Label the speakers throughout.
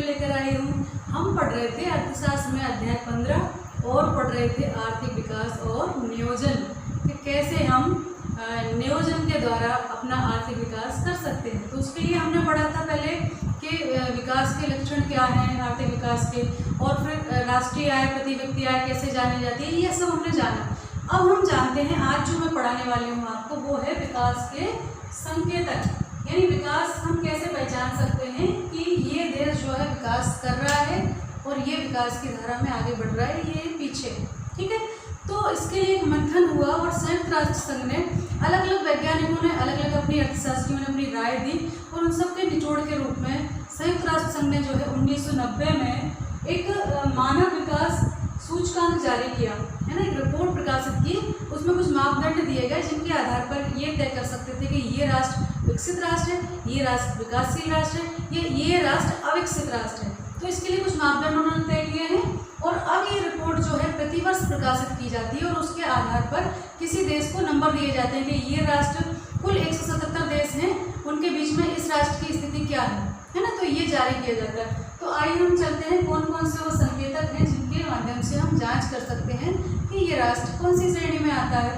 Speaker 1: लेकर आई हूँ। हम पढ़ रहे थे अर्थशास्त्र में अध्याय 15 और पढ़ रहे थे आर्थिक विकास और नियोजन कि कैसे हम नियोजन के द्वारा अपना आर्थिक विकास कर सकते हैं। तो उसके लिए हमने पढ़ा था पहले कि विकास के लक्षण क्या हैं आर्थिक विकास के, और फिर राष्ट्रीय आय प्रति व्यक्ति आय कैसे जानी जाती है, ये सब हमने जाना। अब हम जानते हैं आज जो मैं पढ़ाने वाली हूँ आपको वो है विकास के संकेतक, यानी विकास हम कैसे पहचान सकते हैं कि ये देश जो है विकास कर रहा है और ये विकास की धारा में आगे बढ़ रहा है, ये पीछे। ठीक है, तो इसके लिए एक मंथन हुआ और संयुक्त राष्ट्र संघ ने अलग अलग वैज्ञानिकों ने अलग अलग अपनी अर्थशास्त्रियों ने अपनी राय दी और उन सब के निचोड़ के रूप में संयुक्त राष्ट्र संघ ने जो है 1990 में एक मानव विकास सूचकांक जारी किया है ना, एक रिपोर्ट प्रकाशित की। उसमें कुछ मापदंड दिए गए जिनके आधार पर ये तय कर सकते थे कि ये राष्ट्र विकसित राष्ट्र है, ये राष्ट्र विकासशील राष्ट्र है, ये राष्ट्र अविकसित राष्ट्र है। तो इसके लिए कुछ मापदंड उन्होंने तय किए हैं और अब ये रिपोर्ट जो है प्रतिवर्ष प्रकाशित की जाती है और उसके आधार पर किसी देश को नंबर दिए जाते हैं कि ये राष्ट्र, कुल 177 देश हैं, उनके बीच में इस राष्ट्र की स्थिति क्या है ना, तो ये जारी किया जाता है। तो आइए हम चलते हैं कौन कौन से वो संकेतक हैं जिनके माध्यम से हम जांच कर सकते हैं कि ये राष्ट्र कौन सी श्रेणी में आता है।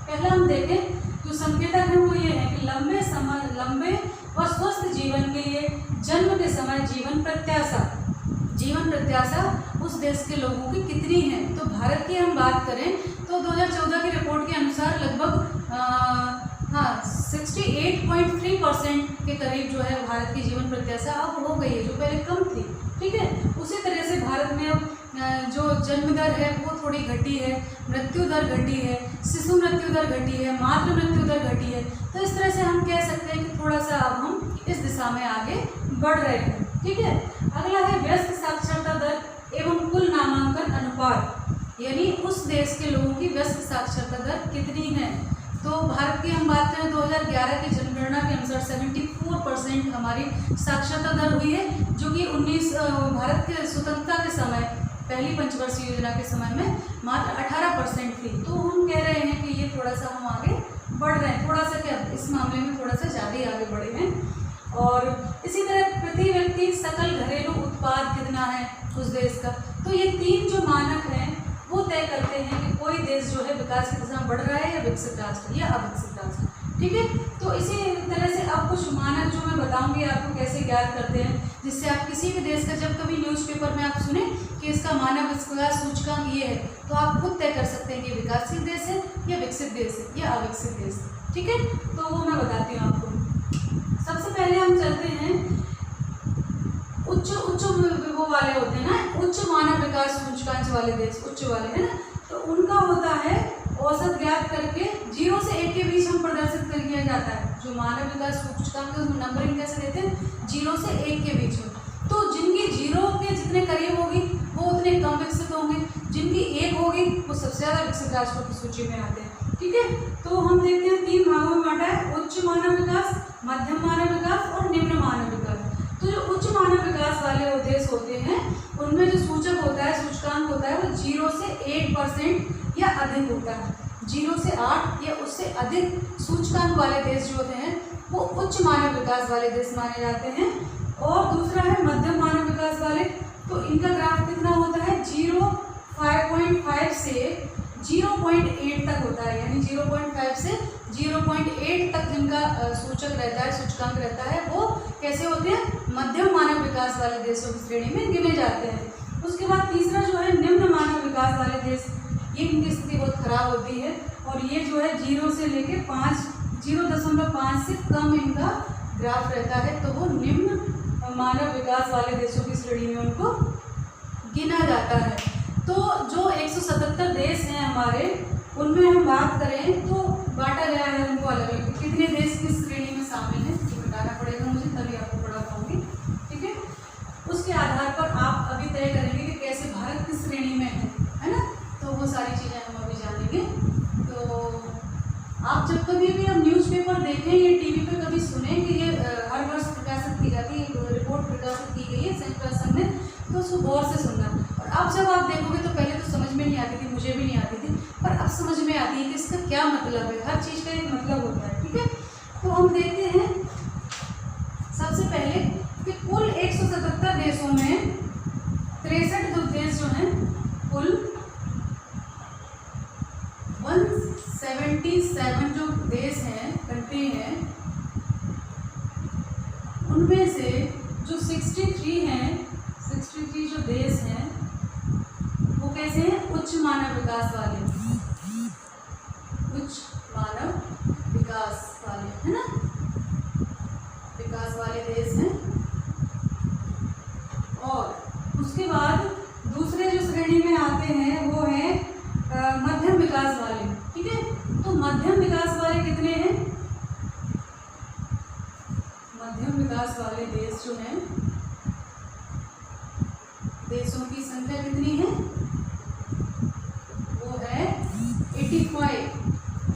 Speaker 1: पहला हम देखें जो संकेतक है वो ये है कि लंबे व स्वस्थ जीवन के लिए जन्म के समय जीवन प्रत्याशा उस देश के लोगों की कितनी है। तो भारत की हम बात करें तो 2014 की रिपोर्ट के अनुसार लगभग 68.3% के करीब जो है भारत की जीवन प्रत्याशा अब हो गई है, जो पहले कम थी। ठीक है, उसी तरह से भारत में अब जो जन्म दर है वो थोड़ी घटी है, मृत्यु दर घटी है, शिशु मृत्यु दर घटी है, मातृ मृत्यु दर घटी है। तो इस तरह से हम कह सकते हैं कि थोड़ा सा अब हम इस दिशा में आगे बढ़ रहे हैं। ठीक है, अगला है व्यस्त साक्षरता दर एवं कुल नामांकन अनुपात, यानी उस देश के लोगों की व्यस्त साक्षरता दर कितनी है। तो भारत की हम बात करें 2011 की जनगणना के अनुसार 74% हमारी साक्षरता दर हुई है, जो कि भारत के स्वतंत्रता के समय पहली पंचवर्षीय योजना के समय में मात्र 18% थी। तो हम कह रहे हैं कि ये थोड़ा सा हम आगे बढ़ रहे हैं, थोड़ा सा क्या इस मामले में थोड़ा सा ज़्यादा ही आगे बढ़े हैं। और इसी तरह प्रति व्यक्ति सकल घरेलू उत्पाद कितना है उस देश का। तो ये तीन जो मानक हैं वो तय करते हैं कि कोई देश जो है विकास की दिशा में बढ़ रहा है या विकसित राष्ट्र या अविकसित राष्ट्र। ठीक है, तो इसी तरह से अब कुछ मानक जो मैं बताऊंगी आपको कैसे ज्ञात करते हैं, जिससे आप किसी भी देश का जब कभी न्यूज़पेपर में आप सुने कि इसका मानव विकास सूचकांक ये है, तो आप खुद तय कर सकते हैं कि विकासशील देश है या विकसित देश है या अविकसित देश है। ठीक है, तो वो मैं बताती हूँ आपको। सबसे पहले हम चलते हैं उच्च वो वाले होते हैं ना, उच्च मानव विकास सूचकांक वाले देश, उच्च वाले है ना, तो उनका होता है औसत ज्ञात करके 0 से 1 के बीच हम प्रदर्शित कर किया जाता है। जो मानव विकास सूचकांक है उसमें नंबरिंग कैसे देते हैं, 0 से 1 के बीच में। तो जिनकी 0 के जितने करीब होगी वो उतने कम विकसित होंगे, जिनकी 1 होगी वो सबसे ज़्यादा विकसित राष्ट्रों की सूची में आते हैं। ठीक है, तो हम देखते हैं 3 भागों में बांटा है, उच्च मानव विकास, मध्यम मानव विकास और निम्न मानव विकास। तो जो उच्च मानव विकास वाले देश होते हैं उनमें जो सूचक होता है, सूचकांक होता है, वो 0 से 1% या अधिक होता है। 0 से 8 या उससे अधिक सूचकांक वाले देश जो होते हैं वो उच्च मानव विकास वाले देश माने जाते हैं। और दूसरा है मध्यम मानव विकास वाले, तो इनका ग्राफ कितना होता है, 5.5 से 0.8 तक होता है, यानी 0.5 से 0.8 तक जिनका सूचक रहता है, सूचकांक रहता है, वो कैसे होते हैं, मध्यम मानव विकास वाले देशों की श्रेणी में गिने जाते हैं। उसके बाद तीसरा जो है निम्न मानव विकास वाले देश, ये इनकी स्थिति बहुत खराब होती है और ये जो है 0 से लेके 0.5 से कम इनका ग्राफ रहता है, तो वो निम्न मानव विकास वाले देशों की श्रेणी में उनको गिना जाता है। तो जो 177 देश हैं हमारे, उनमें हम बात करें तो बांटा गया है उनको अलग अलग, कितने देश किस श्रेणी में शामिल हैं ये बताना पड़ेगा मुझे, तभी आपको पढ़ा पाऊंगी। ठीक है, उसके आधार पर आप अभी तय करेंगे कि कैसे भारत किस श्रेणी में है ना, तो वो सारी चीज़ें हम अभी जानेंगे। तो आप जब कभी भी हम न्यूज़पेपर देखें या टीवी पे कभी सुने कि ये हर वर्ष प्रकाशित की जाती है, रिपोर्ट प्रकाशित की गई है संयुक्त राष्ट्र संघ ने, तो उसको गौर से सुनना। और अब जब आप देखोगे तो पहले तो समझ में नहीं आती थी, मुझे भी नहीं आती थी, पर अब समझ में आती है कि इसका क्या मतलब है, हर चीज़ का एक मतलब होता है। ठीक है, तो हम देखते हैं सबसे पहले कि कुल 177 देशों में 63 जो देश जो हैं कुल 177 जो देश हैं, कंट्री हैं, उनमें से जो 63 हैं, 63 जो देश हैं वो कैसे हैं? उच्च मानव विकास वाले, उच्च मानव विकास वाले, है ना, विकास वाले देश हैं। और उसके बाद दूसरे जो श्रेणी में आते हैं वो है मध्यम विकास वाले, ठीक है। तो मध्यम विकास वाले कितने हैं? मध्यम विकास वाले देश जो हैं, देशों की संख्या कितनी है? वो है 85,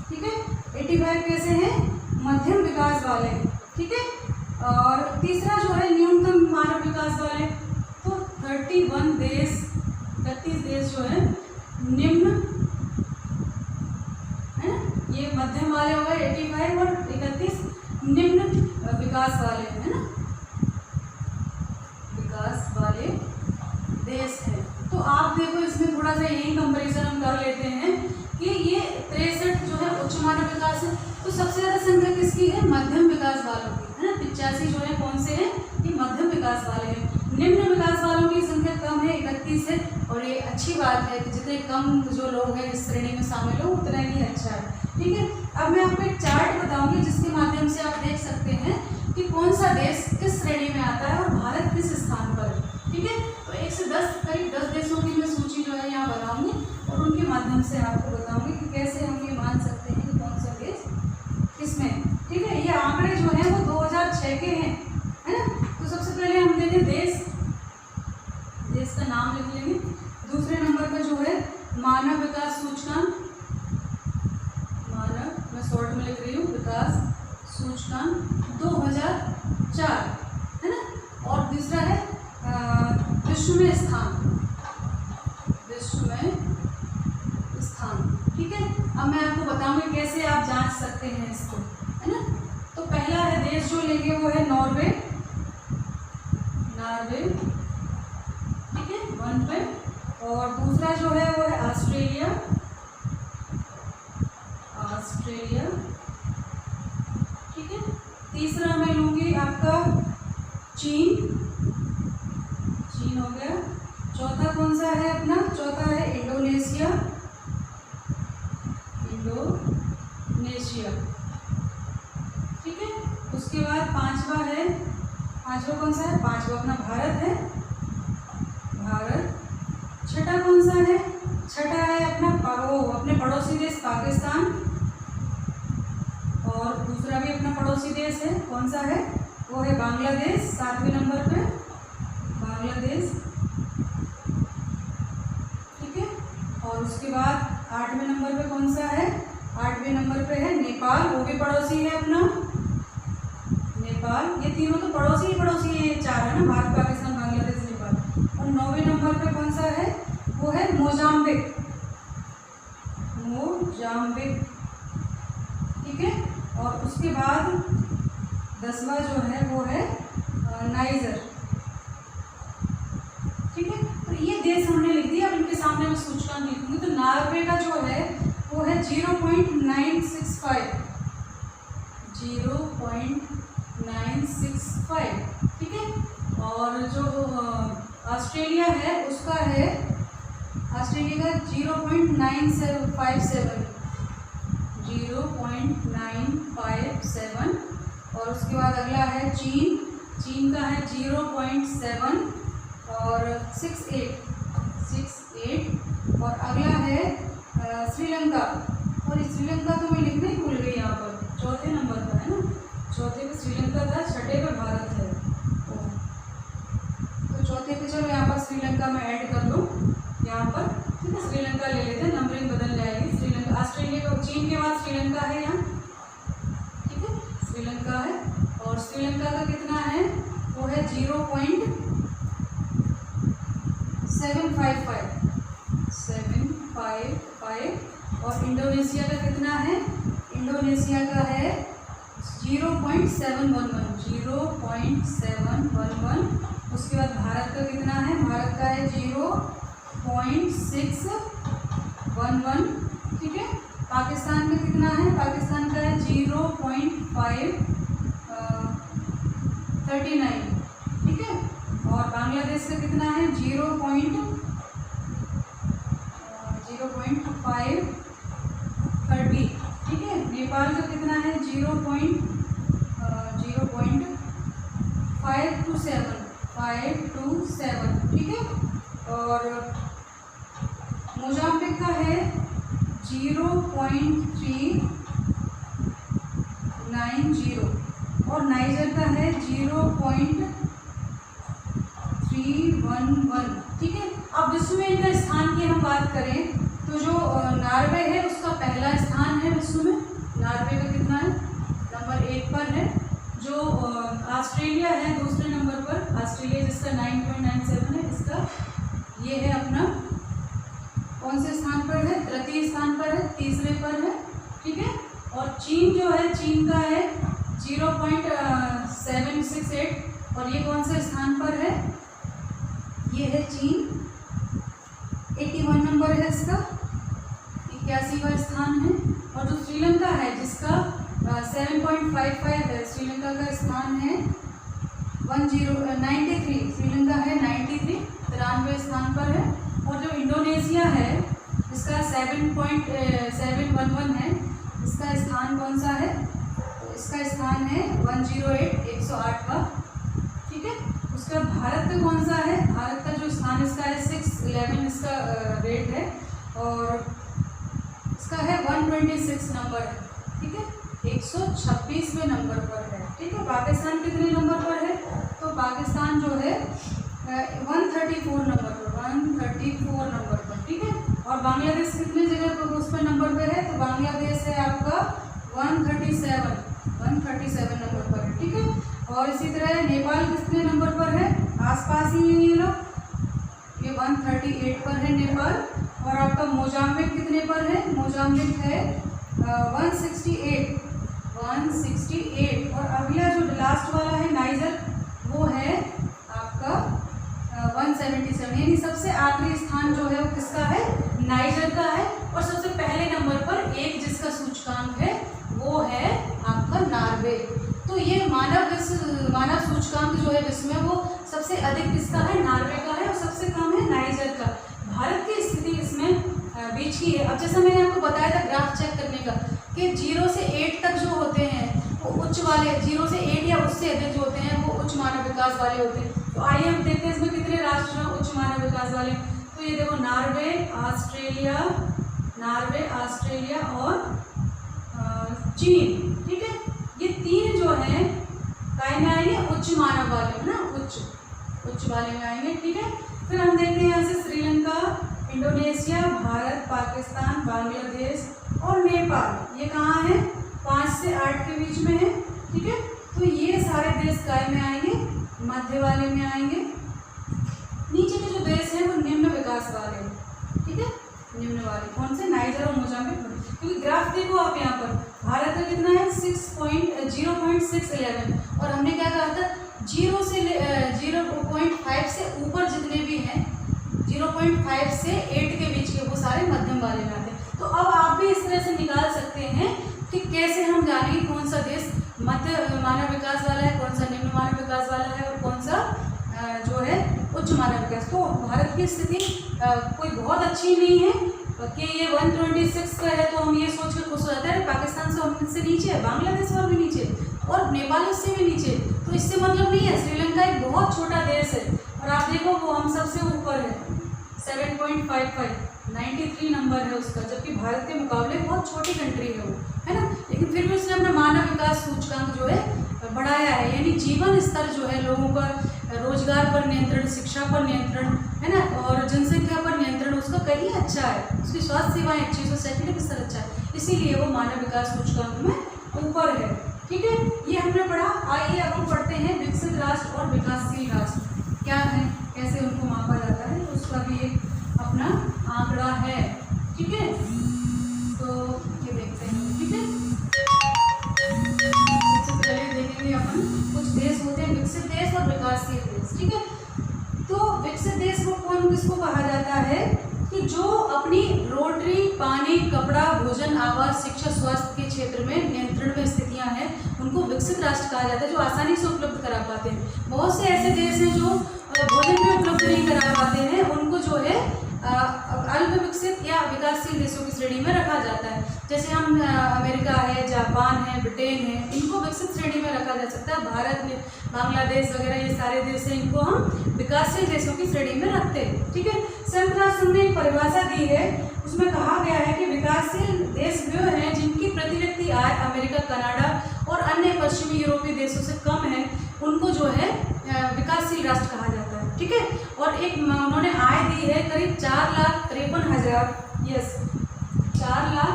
Speaker 1: ठीक है। 85 कैसे हैं? मध्यम विकास वाले, ठीक है। और तीसरा जो है न्यूनतम मानव विकास वाले, तो 31 देश, 31 देश जो है निम्न, है ना, ये मध्यम वाले हो गए 85 और 31 निम्न विकास वाले, है ना, विकास वाले देश हैं। तो आप देखो इसमें थोड़ा सा यही कंपैरिजन हम कर लेते हैं कि ये 63 जो है उच्च मानव विकास है, तो सबसे ज़्यादा संख्या किसकी है? मध्यम विकास वालों की, है ना। 85 जो है कौन से हैं? ये मध्यम विकास वाले हैं। निम्न विकास वालों की संख्या कम है, 31 है। और ये अच्छी बात है कि जितने कम जो लोग हैं इस श्रेणी में शामिल हो उतना ही अच्छा है, ठीक है। अब मैं आपको एक चार्ट बताऊंगी जिसके माध्यम से आप देख सकते हैं कि कौन सा देश किस श्रेणी में आता है और भारत किस स्थान पर है, ठीक है। तो 1 से 10 करीब 10 देशों की मैं सूची जो है यहाँ बनाऊंगी और उनके माध्यम से आपको बताऊंगी कि कैसे हम ये मान सकते हैं कि कौन सा देश किसमें, ठीक है। ये आंकड़े जो हैं वो 2006 के हैं, है ना। तो सबसे पहले हम देखें देश का नाम लिख लेंगे। दूसरे नंबर पर जो है मानव विकास सूचकांक, मानव, मैं शॉर्ट में लिख रही हूँ, विकास सूचकांक 2004, है ना। और तीसरा है विश्व में स्थान, विश्व में स्थान, ठीक है। अब मैं आपको बताऊंगी कैसे आप जांच सकते हैं इसको, है ना। तो पहला है देश जो लेंगे वो है नॉर्वे, नॉर्वे, ठीक है, 1 पे। और दूसरा जो है वो है ऑस्ट्रेलिया, ऑस्ट्रेलिया, ठीक है। तीसरा मैं लूँगी आपका चीन, चीन हो गया। चौथा कौन सा है अपना? चौथा है इंडोनेशिया, इंडोनेशिया, ठीक है। उसके बाद पांचवा है, पांचवा कौन सा है? पांचवा अपना भारत है, भारत। छठा कौन सा है? छठा है अपना अपने पड़ोसी देश पाकिस्तान। और दूसरा भी अपना पड़ोसी देश है, कौन सा है? वो है बांग्लादेश, 7वें नंबर पे बांग्लादेश, ठीक है। और उसके बाद 8वें नंबर पे कौन सा है? 8वें नंबर पे है नेपाल, वो भी पड़ोसी है अपना, नेपाल। ये तीनों तो पड़ोसी ही पड़ोसी है, ये 4 है ना, भारत, पाकिस्तान, बांग्लादेश, नेपाल। और 9वें नंबर पे कौन सा है? वो है मोजाम्बिक, मोजाम्बिक, ठीक है। और उसके बाद 10वां जो है वो है नाइजर, ठीक है। तो ये देश हमने लिख दिया। अब इनके सामने मैं सूचकांक लिखूंगी। तो नॉर्वे का जो है वो है 0.965, 0.965, ठीक है। और जो ऑस्ट्रेलिया है उसका है, ऑस्ट्रेलिया का 0.957, 0.957। और उसके बाद अगला है चीन, चीन का है 0.7 और 68। और अगला है श्रीलंका, और श्रीलंका तो मैं लिखने ही भूल गई यहाँ पर, 4थे नंबर पर है ना, 4थे पे श्रीलंका था, 6ठे पे भारत है। तो 4थे पे चलो यहाँ पर श्रीलंका में ऐड कर लो यहाँ पर, ठीक है। श्रीलंका ले लेते हैं, नंबरिंग बदल जाएगी। श्रीलंका, ऑस्ट्रेलिया को, चीन के बाद श्रीलंका है यहाँ, ठीक है, श्रीलंका है। और श्रीलंका का कितना है? वो है 0.755, 755। और इंडोनेशिया का कितना है? इंडोनेशिया का है 0.711, 0.711। उसके बाद भारत का कितना है, भारत का है 0.611, ठीक है। पाकिस्तान का कितना है, पाकिस्तान का है 0.539, ठीक है। और बांग्लादेश का कितना है 0.530, ठीक है। नेपाल का कितना है 0.527, ठीक है। और मोजाम्बिक का है 0.390 और नाइजर का है 0.311, ठीक है। अब विश्व में इनका स्थान की हम बात करें तो जो नॉर्वे है उसका पहला स्थान है विश्व में। नॉर्वे का कितना है, नंबर 1 पर है। जो ऑस्ट्रेलिया है दूसरे नंबर पर, ऑस्ट्रेलिया जिसका 9.97 है, इसका ये है अपना कौन से स्थान पर है, तृतीय स्थान पर है, तीसरे पर है, ठीक है। और चीन जो है, चीन का है 0.768 और ये कौन से स्थान पर है, ये है चीन, 81 नंबर है इसका, 81वां स्थान है। और जो श्रीलंका है जिसका 7.55 है, श्रीलंका का स्थान है 93, श्रीलंका है 93 स्थान पर है। और जो इंडोनेशिया है इसका 7.711 है, इसका स्थान कौन सा है, इसका स्थान है 108 ठीक है। उसका भारत का कौन सा है, भारत का जो स्थान इसका है 611 इसका रेट है और इसका है 126 नंबर है, ठीक है, 126वें नंबर पर है, ठीक है। पाकिस्तान कितने नंबर पर है, तो पाकिस्तान जो है 134 नंबर पर, ठीक है। और बांग्लादेश कितने जगह पर उस पर नंबर पे है, तो बांग्लादेश है आपका 137 नंबर पर है, ठीक है। और इसी तरह नेपाल कितने नंबर पर है, आसपास ही ये लोग, ये 138 पर है नेपाल। और आपका मोजाम्बिक कितने पर है, मोजाम्बिक है 168 और अगला जो लास्ट वाला है नाइजर वो है आपका 177, यानी सबसे आखिरी स्थान जो है वो किसका है, नाइजर का है। और सबसे पहले नंबर पर एक जिसका सूचकांक है वो है आपका नॉर्वे। तो ये मानव सूचकांक जो है विश्व में वो सबसे अधिक किसका है, नॉर्वे का है और सबसे कम है नाइजर का। भारत की स्थिति इसमें बीच की है। अब जैसा मैंने आपको बताया था ग्राफ चेक करने का कि 0 से 8 तक जो होते हैं वो उच्च वाले, 0 से 8 या उससे अधिक जो होते हैं वो उच्च मानव विकास वाले होते हैं। तो आइए हम देखते हैं इसमें कितने राष्ट्र हैं उच्च मानव विकास वाले। तो ये देखो नॉर्वे, ऑस्ट्रेलिया और चीन, ठीक है। ये 3 जो हैं काय में आएंगे, उच्च मानव वाले है ना, उच्च वाले में आएंगे, ठीक है। फिर हम देखते हैं यहाँ से श्रीलंका, इंडोनेशिया, भारत, पाकिस्तान, बांग्लादेश और नेपाल, ये कहाँ है, 5 से 8 के बीच में है, ठीक है। तो ये सारे देश काय में आएंगे, मध्य वाले में आएंगे। नीचे के जो देश हैं वो निम्न विकास वाले हैं, ठीक है, निम्न वाले कौन से, नाइजर और मोजाम्बिक। क्योंकि ग्राफ देखो आप यहाँ पर भारत का कितना है 0.611 और हमने क्या कहा था 0.5 से ऊपर जितने भी हैं 0.5 से 8 के बीच के वो सारे मध्यम वाले में आते हैं। तो अब आप भी इस तरह से निकाल सकते हैं कि कैसे हम जानेंगे कौन सा देश मध्य मानव विकास वाला है, कौन सा निम्न मानव विकास वाला है और कौन सा जो है उच्च मानव विकास। तो भारत की स्थिति कोई बहुत अच्छी नहीं है कि ये 126 का है तो हम ये सोच कर खुश हो जाते हैं पाकिस्तान से हमसे नीचे है, बांग्लादेश और भी नीचे और नेपाल उससे भी नीचे। तो इससे मतलब नहीं है, श्रीलंका एक बहुत छोटा देश है और आप देखो वो हम सबसे ऊपर है 7.55, 93 नंबर है उसका, जबकि भारत के मुकाबले बहुत छोटी कंट्री है वो, है ना। लेकिन फिर भी उसने अपना मानव विकास सूचकांक जो है बढ़ाया है, यानी जीवन स्तर जो है लोगों का, रोजगार पर नियंत्रण, शिक्षा पर नियंत्रण, है ना, और जनसंख्या पर नियंत्रण उसका कहीं अच्छा है, उसकी स्वास्थ्य सेवाएं अच्छी, उसका शैक्षणिक स्तर अच्छा है, इसीलिए वो मानव विकास सूचकांक में ऊपर है, ठीक है। ये हमने पढ़ा। आइए अब हम पढ़ते हैं विकसित राष्ट्र और विकासशील राष्ट्र क्या है, कैसे उनको मापा जाता है, उसका भी एक अपना आंकड़ा है, ठीक है। तो ये देखते हैं, ठीक है। सबसे पहले देखेंगे अपन कुछ देश होते हैं विकसित देश और विकासशील देश, ठीक है। क्रम किसको कहा जाता है कि जो अपनी रोटी, पानी, कपड़ा, भोजन, आवास, शिक्षा, स्वास्थ्य के क्षेत्र में नियंत्रण में स्थितियां हैं, उनको विकसित राष्ट्र कहा जाता है, जो आसानी से उपलब्ध करा पाते हैं। बहुत से ऐसे देश हैं जो भोजन भी उपलब्ध नहीं करा पाते हैं, उनको जो है अल्प विकसित या विकासशील देशों की श्रेणी में रखा जाता है। जैसे हम अमेरिका है, जापान है, ब्रिटेन है, इनको विकसित श्रेणी में रखा जा सकता है। भारत में बांग्लादेश वगैरह ये सारे देश हैं, इनको हम विकासशील देशों की श्रेणी में रखते हैं। ठीक है, संयुक्त राष्ट्र संघ ने एक परिभाषा दी है, उसमें कहा गया है कि विकासशील देश वे हैं जिनकी प्रति व्यक्ति आय अमेरिका, कनाडा और अन्य पश्चिमी यूरोपीय देशों से कम है, उनको जो है विकासशील राष्ट्र कहा जाता है। ठीक है, और एक उन्होंने आय दी है करीब 4,53,000, यस 4 लाख,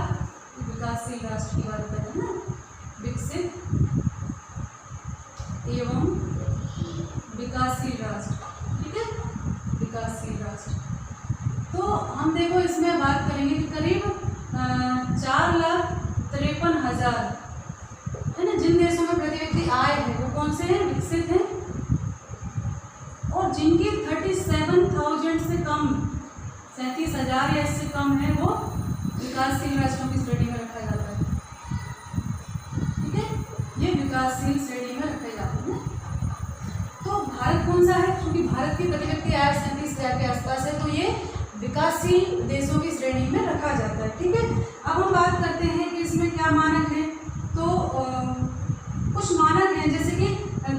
Speaker 1: विकासशील राष्ट्र की बात कर रहे हैं ना, विकसित एवं विकासशील राष्ट्र। ठीक है, विकासशील राष्ट्र। तो हम देखो इसमें बात करेंगे कि करीब 4,53,000 है ना, जिन देशों में प्रति व्यक्ति आय है वो कौन से हैं, विकसित हैं, और जिनकी 37,000 से कम, 37,000 या इससे कम है, वो विकासशील राष्ट्रों की श्रेणी में रखा जाता है। ठीक है, ये विकासशील श्रेणी में रखे जाते हैं। तो भारत कौन सा है, क्योंकि भारत की प्रति व्यक्ति आय 37,000 के आसपास है, तो ये विकासशील देशों की श्रेणी में रखा जाता है। ठीक है, अब हम बात करते हैं कि इसमें क्या मानक है। तो कुछ मानक हैं, जैसे कि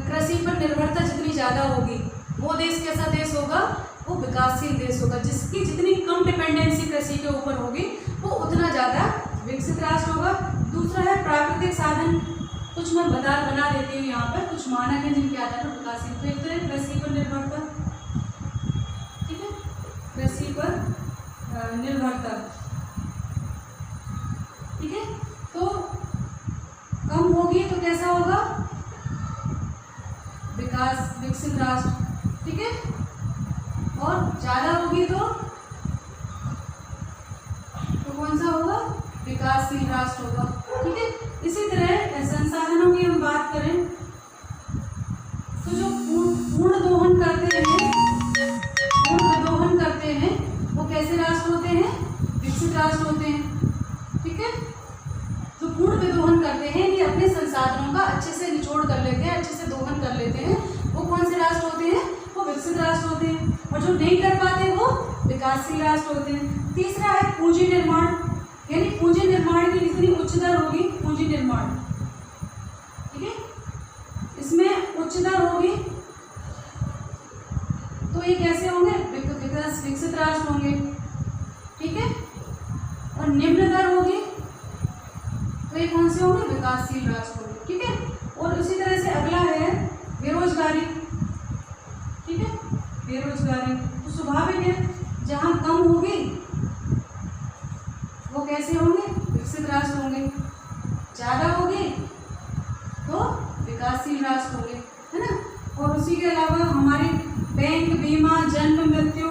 Speaker 1: कृषि पर निर्भरता जितनी ज़्यादा होगी वो देश कैसा देश होगा, वो विकासशील देश होगा। जिसकी जितनी कम डिपेंडेंसी कृषि के ऊपर होगी वो उतना ज़्यादा विकसित राष्ट्र होगा। दूसरा है प्राकृतिक साधन, कुछ मैं बना देती हूँ यहाँ पर, कुछ मानक हैं जिनके आधार पर विकासशील। तो एक तो है कृषि पर निर्भरता, ठीक है, कृषि पर निर्भरता। ठीक है, तो कम होगी तो कैसा होगा, विकसित राष्ट्र। ठीक है, और ज़्यादा होगी तो कौन सा होगा, विकासशील राष्ट्र होगा। ठीक है, इसी तरह संसाधनों की हम बात करें तो जो पूर्ण दोहन करते हैं वो कैसे राष्ट्र होते हैं, विकसित राष्ट्र होते हैं। ठीक है, जो पूर्ण विदोहन करते हैं, ये अपने संसाधनों का अच्छे से निचोड़ कर लेते हैं, अच्छे से दोहन कर लेते हैं, वो कौन से राष्ट्र होते हैं, वो विकसित राष्ट्र होते हैं। और जो नहीं कर पाते वो विकासशील राष्ट्र होते हैं। तीसरा है पूंजी निर्माण, यानी पूंजी निर्माण की जितनी उच्च दर होगी, पूंजी निर्माण, ठीक है, इसमें उच्च दर होगी तो ये कैसे होंगे, विकसित राष्ट्र होंगे। ठीक है, और निम्न दर होगी तो ये कौन से होंगे, विकासशील राष्ट्र होंगे। ठीक है, और उसी तरह से अगला है बेरोजगारी। ठीक है, बेरोजगारी तो स्वाभाविक है, जहाँ कम होगी वो कैसे होंगे, विकसित राष्ट्र होंगे, ज़्यादा होगी तो विकासशील राष्ट्र होंगे, है ना। और उसी के अलावा हमारी बैंक, बीमा, जन्म, मृत्यु,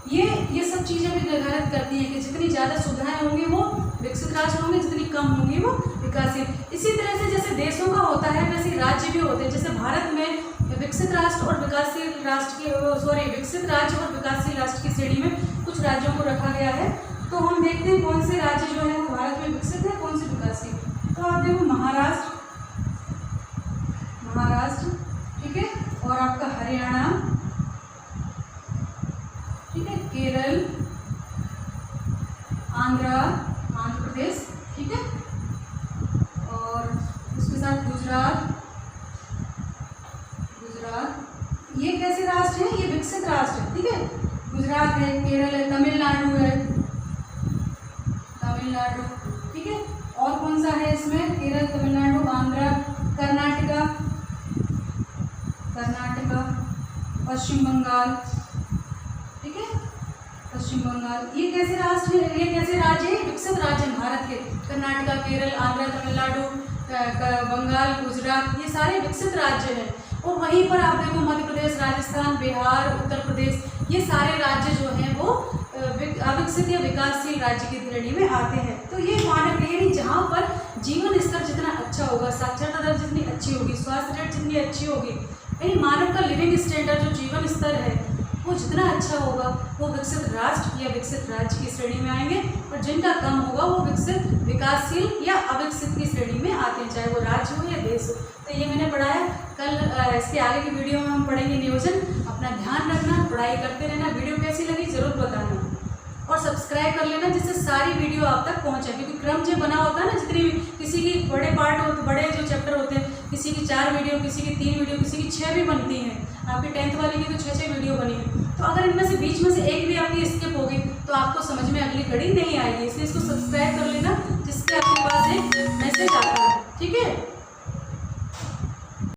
Speaker 1: ये सब चीज़ें भी निर्धारित करती हैं कि जितनी ज़्यादा सुविधाएं होंगी वो विकसित राष्ट्र होंगे, जितनी कम होंगी वो विकासशील। इसी तरह से जैसे देशों का होता है वैसे राज्य भी होते हैं। जैसे भारत में विकसित राष्ट्र और विकासशील राष्ट्र की विकसित राज्य और विकासशील राष्ट्र की श्रेणी में कुछ राज्यों को रखा गया है। तो हम देखते हैं कौन से राज्य जो है वो भारत में विकसित है, कौन से विकासशील। तो आप देखो महाराष्ट्र, ठीक है, और आपका हरियाणा, ठीक है, केरल, आंध्र प्रदेश, ठीक है, और उसके साथ गुजरात, ये कैसे राष्ट्र है, ये विकसित राष्ट्र है। ठीक है, गुजरात है, केरल है, तमिलनाडु है, ठीक है, और कौन सा है इसमें, केरल, तमिलनाडु, आंध्र, कर्नाटका, पश्चिम बंगाल, ठीक है, पश्चिम बंगाल। ये कैसे राष्ट्र है, ये कैसे राज्य है, विकसित राज्य है भारत के। कर्नाटका, केरल, आंध्र, तमिलनाडु, बंगाल, गुजरात, ये सारे विकसित राज्य हैं। और वहीं पर आप देखो मध्य प्रदेश, राजस्थान, बिहार, उत्तर प्रदेश, ये सारे राज्य जो हैं वो अविकसित या विकासशील राज्य की श्रेणी में आते हैं। तो ये मानक है, यानी जहाँ पर जीवन स्तर जितना अच्छा होगा, साक्षरता दर जितनी अच्छी होगी, स्वास्थ्य रेट जितनी अच्छी होगी, यानी मानव का लिविंग स्टैंडर्ड जो जीवन स्तर है वो जितना अच्छा होगा वो विकसित राष्ट्र या विकसित राज्य की श्रेणी में आएंगे, और जिनका कम होगा वो विकसित विकासशील या अविकसित की श्रेणी में आते हैं, चाहे वो राज्य हो या देश हो। तो ये मैंने पढ़ाया। कल इसके आगे की वीडियो में हम पढ़ेंगे नियोजन। अपना ध्यान रखना, पढ़ाई करते रहना। वीडियो कैसी लगी ज़रूर बताना, और सब्सक्राइब कर लेना जिससे सारी वीडियो आप तक पहुंचे, क्योंकि क्रम जो बना होता है ना, जितनी भी किसी की बड़े पार्ट होते, बड़े जो चैप्टर होते हैं, किसी की 4 वीडियो, किसी की 3 वीडियो, किसी की 6 भी बनती हैं। आपकी 10th वाली की तो 6-6 वीडियो बनी है। तो अगर इनमें से बीच में से एक भी आपकी स्किप होगी तो आपको समझ में अगली कड़ी नहीं आएगी। इसलिए इसको सब्सक्राइब कर लेना जिससे आपके पास एक मैसेज आता है। ठीक है।